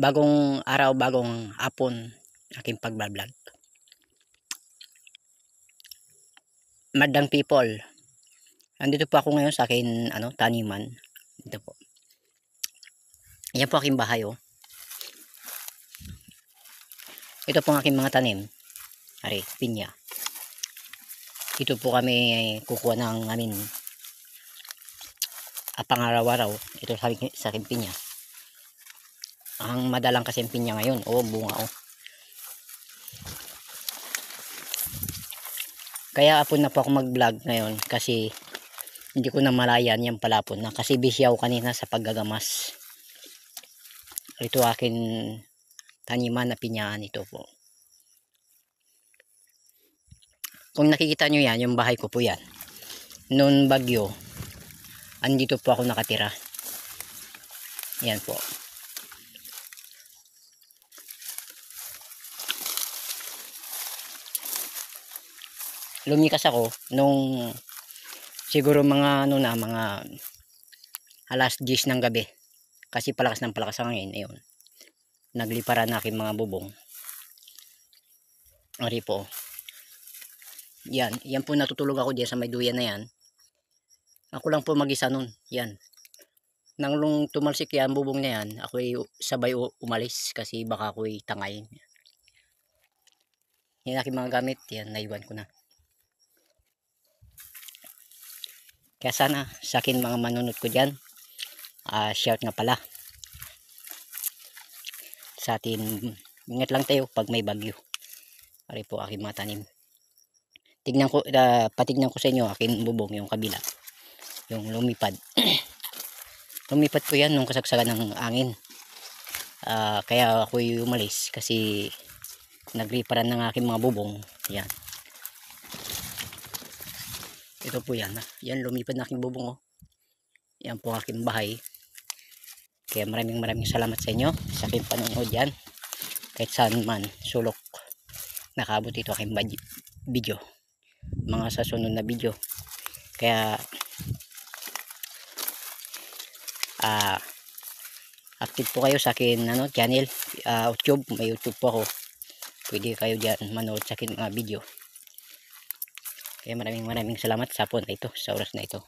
Bagong araw, bagong hapon aking pagbablog. Madang people, andito po ako ngayon sa akin taniman. Dito po. Yan po aking bahay oh. Ito po ang aking mga tanim. Ari, pinya. Dito po kami kukuha ng amin pang-araw-araw. Ito sa aking pinya. Ang madalang kasi pinya ngayon, bunga oh. Kaya apon na po ako mag-vlog ngayon kasi hindi ko na malayan yan pala po na kasi busy ako kanina sa paggagamas. Ito akin taniman na pinyaan ito po. Kung nakikita nyo yan, yung bahay ko po yan. Noon bagyo, andito po ako nakatira. Yan po. Lumikas ako nung siguro mga mga alas 10 ng gabi. Kasi palakas ng palakas ang hangin. Ayun. Nagliparan na aking mga bubong. Ari po. Yan po natutulog ako diyan sa may duyan na yan. Ako lang po mag-isa nun. Yan. Nang tumalsik yan, bubong na yan, ako'y sabay umalis kasi baka ako'y tangay. Yan aking mga gamit. Yan, naiwan ko na. Kaya sana sa akin mga manunod ko dyan, shout nga pala sa atin, ingat lang tayo pag may bagyo. Ari po aking mga tanim. Tignan ko, patignan ko sa inyo aking bubong, yung kabila, yung lumipad. Lumipad po yan nung kasagsagan ng angin. Kaya ako'y umalis kasi nagriparan ng aking mga bubong. Yan. Ito po yan. Yan, lumipad na aking bubong oh. Yan po aking bahay. Kaya maraming salamat sa inyo sa aking panonood yan. Kahit saan man sulok nakaabot ito aking video. Mga sa sunod na video. Kaya active po kayo sa akin channel. YouTube, may YouTube po ako. Pwede kayo dyan manood sa akin mga video. Kaya maraming salamat sa hapon na ito, sa oras na ito.